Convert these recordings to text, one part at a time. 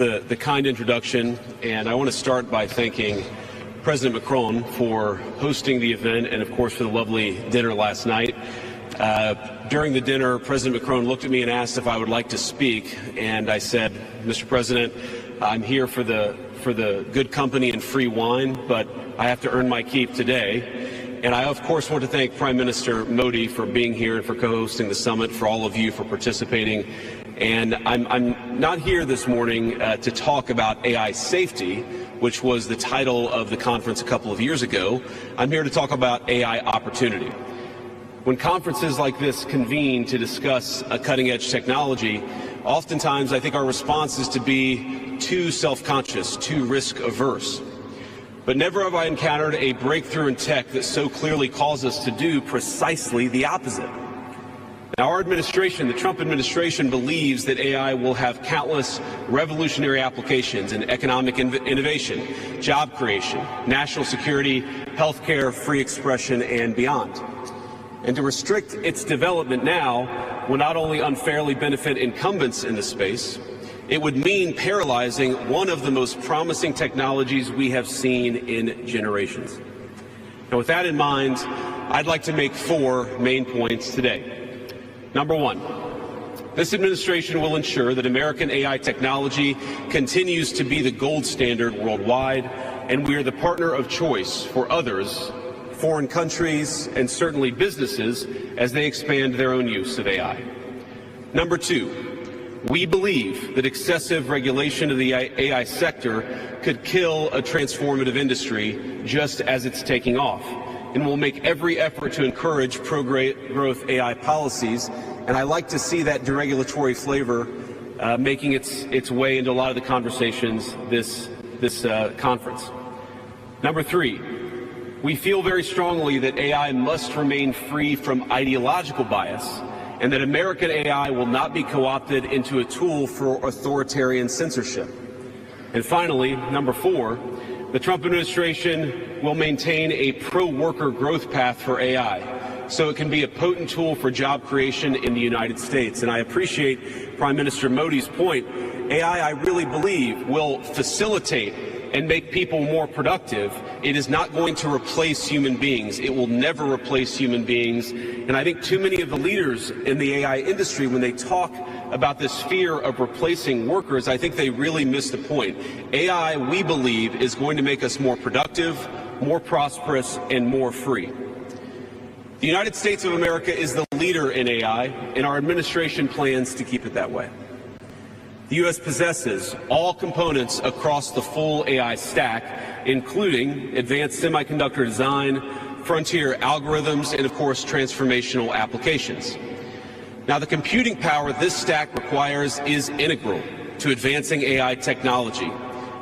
the kind introduction, and I want to start by thanking President Macron for hosting the event and, of course, for the lovely dinner last night. During the dinner, President Macron looked at me and asked if I would like to speak, and I said, Mr. President, I'm here for the good company and free wine, but I have to earn my keep today. And I, of course, want to thank Prime Minister Modi for being here and for co-hosting the summit, for all of you for participating. And I'm not here this morning to talk about AI safety, which was the title of the conference a couple of years ago. I'm here to talk about AI opportunity. When conferences like this convene to discuss a cutting-edge technology, oftentimes I think our response is to be too self-conscious, too risk-averse. But never have I encountered a breakthrough in tech that so clearly calls us to do precisely the opposite. Now, our administration, the Trump administration, believes that AI will have countless revolutionary applications in economic innovation, job creation, national security, healthcare, free expression, and beyond. And to restrict its development now will not only unfairly benefit incumbents in the space, it would mean paralyzing one of the most promising technologies we have seen in generations. Now, with that in mind, I'd like to make 4 main points today. Number 1, this administration will ensure that American AI technology continues to be the gold standard worldwide, and we are the partner of choice for others, foreign countries, and certainly businesses as they expand their own use of AI. Number 2, we believe that excessive regulation of the AI sector could kill a transformative industry just as it's taking off, and will make every effort to encourage pro-growth AI policies. And I like to see that deregulatory flavor making its way into a lot of the conversations this conference. Number 3, we feel very strongly that AI must remain free from ideological bias, and that American AI will not be co-opted into a tool for authoritarian censorship. And finally, number 4, the Trump administration will maintain a pro-worker growth path for AI, so it can be a potent tool for job creation in the United States. And I appreciate Prime Minister Modi's point. AI, I really believe, will facilitate and make people more productive. It is not going to replace human beings. It will never replace human beings. And I think too many of the leaders in the AI industry, when they talk about this fear of replacing workers, I think they really miss the point. AI, we believe, is going to make us more productive, more prosperous, and more free. The United States of America is the leader in AI, and our administration plans to keep it that way. The U.S. possesses all components across the full AI stack, including advanced semiconductor design, frontier algorithms, and, of course, transformational applications. Now, the computing power this stack requires is integral to advancing AI technology.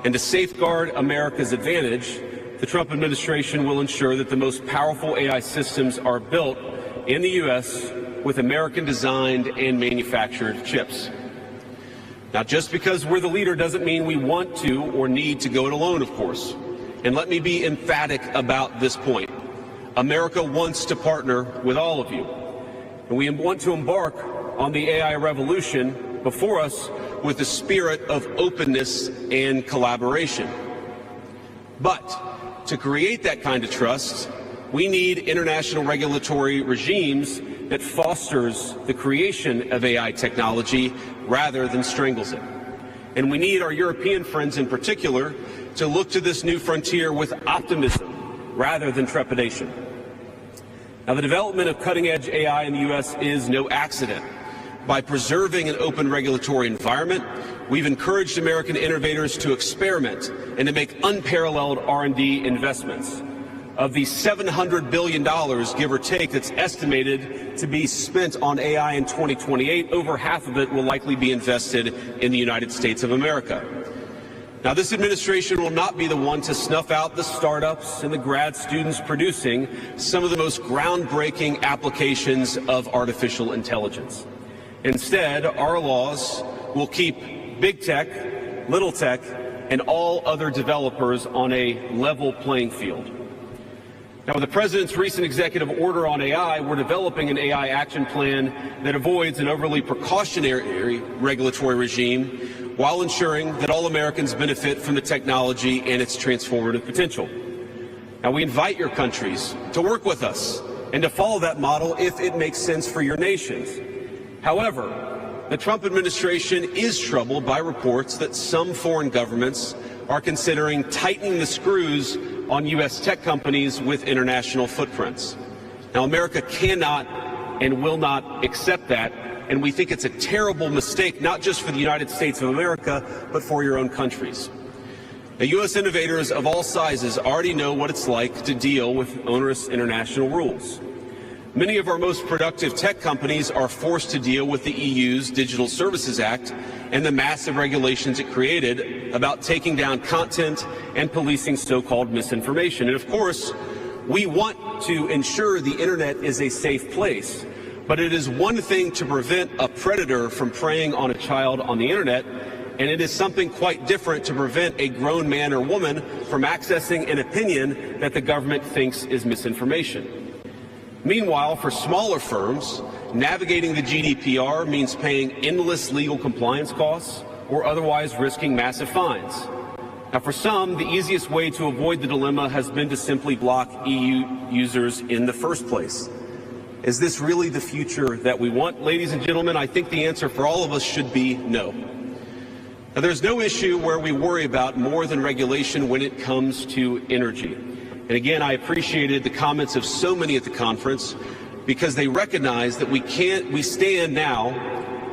And to safeguard America's advantage, the Trump administration will ensure that the most powerful AI systems are built in the U.S. with American-designed and manufactured chips. Now, just because we're the leader doesn't mean we want to or need to go it alone, of course. And let me be emphatic about this point. America wants to partner with all of you. And we want to embark on the AI revolution before us with the spirit of openness and collaboration. But to create that kind of trust, we need international regulatory regimes that fosters the creation of AI technology rather than strangles it. And we need our European friends in particular to look to this new frontier with optimism rather than trepidation. Now, the development of cutting-edge AI in the U.S. is no accident. By preserving an open regulatory environment, we've encouraged American innovators to experiment and to make unparalleled R&D investments. Of the $700 billion, give or take, that's estimated to be spent on AI in 2028, over half of it will likely be invested in the United States of America. Now, this administration will not be the one to snuff out the startups and the grad students producing some of the most groundbreaking applications of artificial intelligence. Instead, our laws will keep big tech, little tech, and all other developers on a level playing field. Now, with the President's recent executive order on AI, we're developing an AI action plan that avoids an overly precautionary regulatory regime while ensuring that all Americans benefit from the technology and its transformative potential. Now, we invite your countries to work with us and to follow that model if it makes sense for your nations. However, the Trump administration is troubled by reports that some foreign governments are considering tightening the screws on U.S. tech companies with international footprints. Now, America cannot and will not accept that, and we think it's a terrible mistake, not just for the United States of America, but for your own countries. Now, U.S. innovators of all sizes already know what it's like to deal with onerous international rules. Many of our most productive tech companies are forced to deal with the EU's Digital Services Act and the massive regulations it created about taking down content and policing so-called misinformation. And of course, we want to ensure the internet is a safe place, but it is one thing to prevent a predator from preying on a child on the internet, and it is something quite different to prevent a grown man or woman from accessing an opinion that the government thinks is misinformation. Meanwhile, for smaller firms, navigating the GDPR means paying endless legal compliance costs or otherwise risking massive fines. Now, for some, the easiest way to avoid the dilemma has been to simply block EU users in the first place. Is this really the future that we want? Ladies and gentlemen, I think the answer for all of us should be no. Now, there's no issue where we worry about more than regulation when it comes to energy. And again, I appreciated the comments of so many at the conference because they recognize that we stand now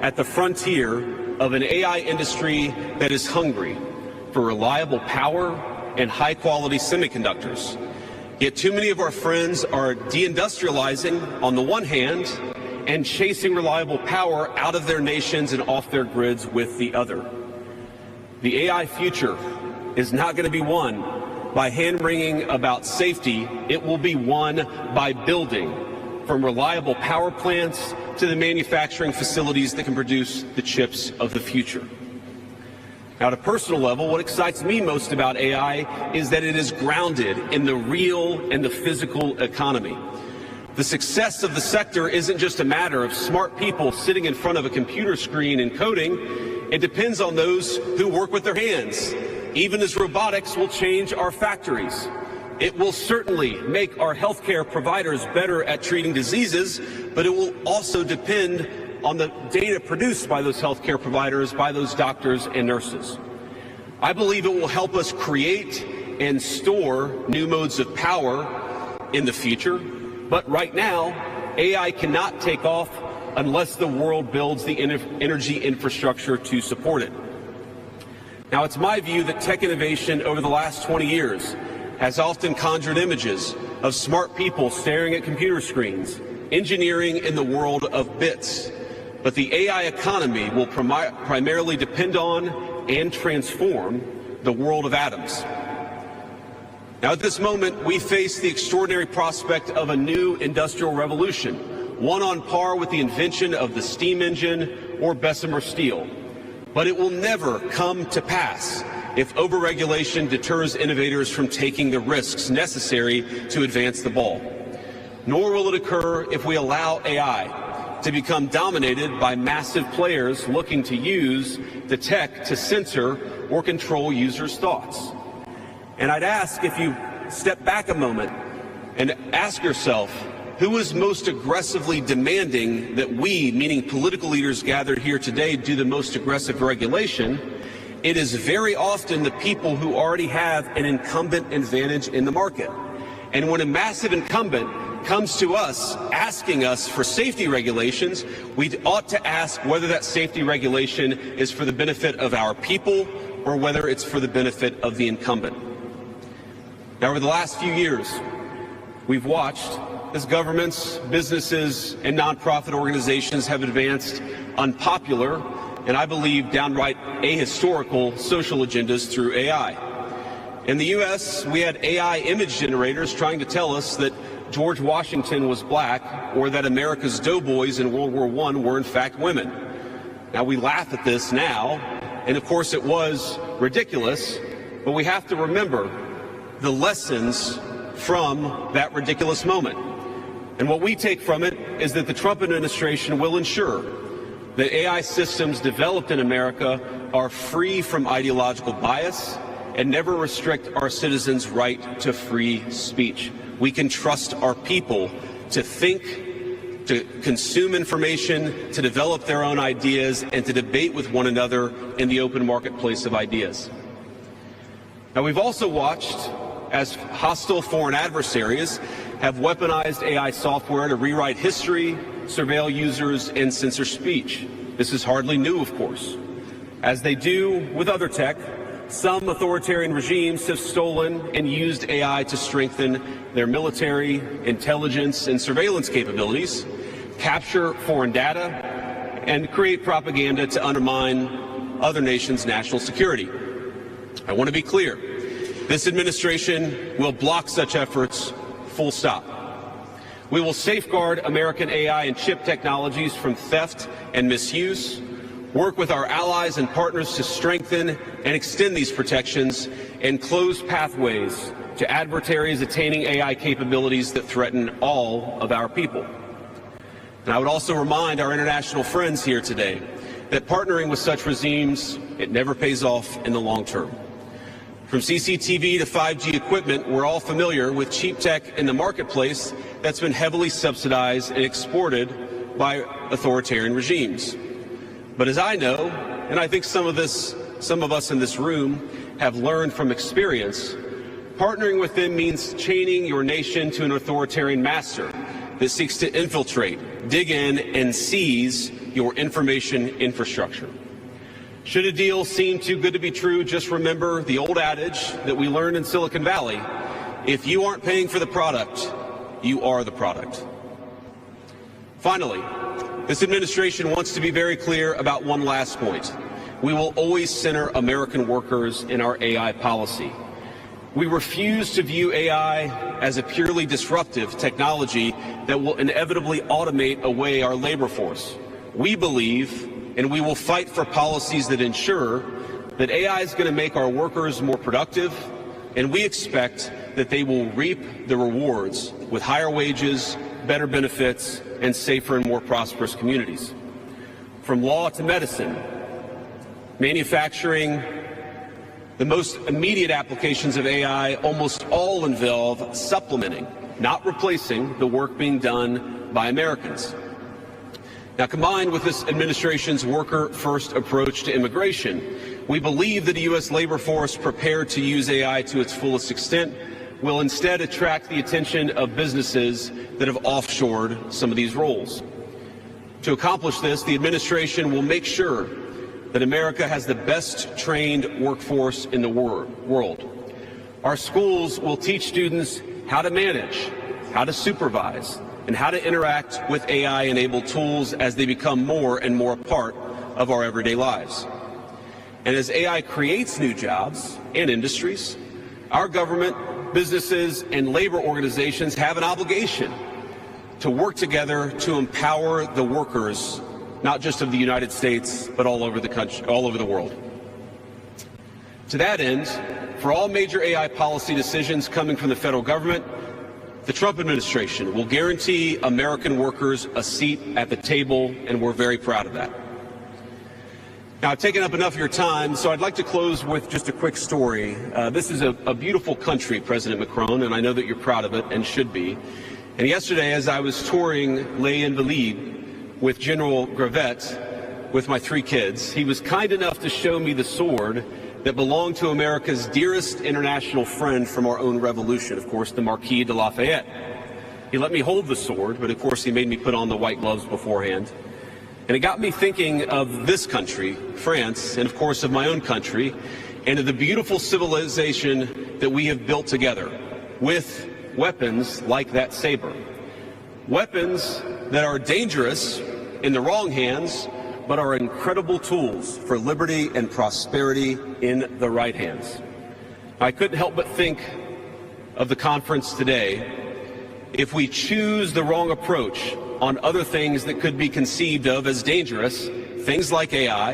at the frontier of an AI industry that is hungry for reliable power and high-quality semiconductors. Yet too many of our friends are deindustrializing on the one hand and chasing reliable power out of their nations and off their grids with the other. The AI future is not going to be won by hand-wringing about safety. It will be won by building, from reliable power plants to the manufacturing facilities that can produce the chips of the future. Now, at a personal level, what excites me most about AI is that it is grounded in the real and the physical economy. The success of the sector isn't just a matter of smart people sitting in front of a computer screen and coding. It depends on those who work with their hands. Even as robotics will change our factories, it will certainly make our healthcare providers better at treating diseases, but it will also depend on the data produced by those healthcare providers, by those doctors and nurses. I believe it will help us create and store new modes of power in the future, but right now, AI cannot take off unless the world builds the energy infrastructure to support it. Now, it's my view that tech innovation over the last 20 years has often conjured images of smart people staring at computer screens, engineering in the world of bits. But the AI economy will primarily depend on and transform the world of atoms. Now, at this moment, we face the extraordinary prospect of a new industrial revolution, one on par with the invention of the steam engine or Bessemer steel. But it will never come to pass if overregulation deters innovators from taking the risks necessary to advance the ball. Nor will it occur if we allow AI to become dominated by massive players looking to use the tech to censor or control users' thoughts. And I'd ask if you step back a moment and ask yourself, who is most aggressively demanding that we, meaning political leaders gathered here today, do the most aggressive regulation? It is very often the people who already have an incumbent advantage in the market. And when a massive incumbent comes to us asking us for safety regulations, we ought to ask whether that safety regulation is for the benefit of our people or whether it's for the benefit of the incumbent. Now, over the last few years, we've watched as governments, businesses, and nonprofit organizations have advanced unpopular and, I believe, downright ahistorical social agendas through AI. In the U.S., we had AI image generators trying to tell us that George Washington was black or that America's doughboys in World War I were in fact women. Now, we laugh at this now, and of course it was ridiculous, but we have to remember the lessons from that ridiculous moment. And what we take from it is that the Trump administration will ensure that AI systems developed in America are free from ideological bias and never restrict our citizens' right to free speech. We can trust our people to think, to consume information, to develop their own ideas, and to debate with one another in the open marketplace of ideas. Now, we've also watched as hostile foreign adversaries have weaponized AI software to rewrite history, surveil users, and censor speech. This is hardly new, of course. As they do with other tech, some authoritarian regimes have stolen and used AI to strengthen their military, intelligence, and surveillance capabilities, capture foreign data, and create propaganda to undermine other nations' national security. I want to be clear. This administration will block such efforts, full stop. We will safeguard American AI and chip technologies from theft and misuse, work with our allies and partners to strengthen and extend these protections, and close pathways to adversaries attaining AI capabilities that threaten all of our people. And I would also remind our international friends here today that partnering with such regimes, it never pays off in the long term. From CCTV to 5G equipment, we're all familiar with cheap tech in the marketplace that's been heavily subsidized and exported by authoritarian regimes. But as I know, and I think some of us in this room have learned from experience, partnering with them means chaining your nation to an authoritarian master that seeks to infiltrate, dig in, and seize your information infrastructure. Should a deal seem too good to be true, just remember the old adage that we learned in Silicon Valley: if you aren't paying for the product, you are the product. Finally, this administration wants to be very clear about one last point. We will always center American workers in our AI policy. We refuse to view AI as a purely disruptive technology that will inevitably automate away our labor force. We believe, and we will fight for policies that ensure that AI is going to make our workers more productive, and we expect that they will reap the rewards with higher wages, better benefits, and safer and more prosperous communities. From law to medicine, manufacturing, the most immediate applications of AI almost all involve supplementing, not replacing, the work being done by Americans. Now, combined with this administration's worker-first approach to immigration, we believe that a U.S. labor force prepared to use AI to its fullest extent will instead attract the attention of businesses that have offshored some of these roles. To accomplish this, the administration will make sure that America has the best trained workforce in the world. Our schools will teach students how to manage, how to supervise, and how to interact with AI-enabled tools as they become more and more a part of our everyday lives. And as AI creates new jobs and industries, our government, businesses, and labor organizations have an obligation to work together to empower the workers, not just of the United States, but all over the country, all over the world. To that end, for all major AI policy decisions coming from the federal government, the Trump administration will guarantee American workers a seat at the table, and we're very proud of that. Now, I've taken up enough of your time, so I'd like to close with just a quick story. This is a beautiful country, President Macron, and I know that you're proud of it and should be. And yesterday, as I was touring Les Invalides with General Gravette with my 3 kids, he was kind enough to show me the sword that belonged to America's dearest international friend from our own revolution, of course, the Marquis de Lafayette. He let me hold the sword, but of course he made me put on the white gloves beforehand. And it got me thinking of this country, France, and of course of my own country, and of the beautiful civilization that we have built together with weapons like that saber. Weapons that are dangerous in the wrong hands, but are incredible tools for liberty and prosperity in the right hands. I couldn't help but think of the conference today. If we choose the wrong approach on other things that could be conceived of as dangerous, things like AI,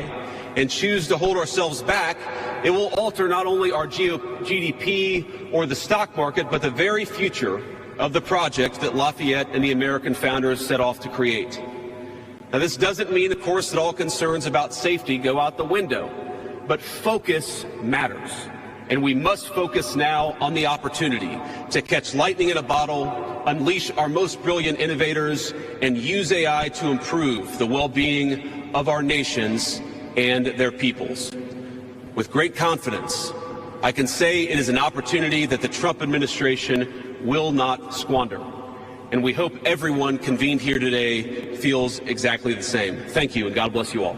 and choose to hold ourselves back, it will alter not only our GDP or the stock market, but the very future of the project that Lafayette and the American founders set off to create. Now, this doesn't mean, of course, that all concerns about safety go out the window, but focus matters. And we must focus now on the opportunity to catch lightning in a bottle, unleash our most brilliant innovators, and use AI to improve the well-being of our nations and their peoples. With great confidence, I can say it is an opportunity that the Trump administration will not squander. And we hope everyone convened here today feels exactly the same. Thank you, and God bless you all.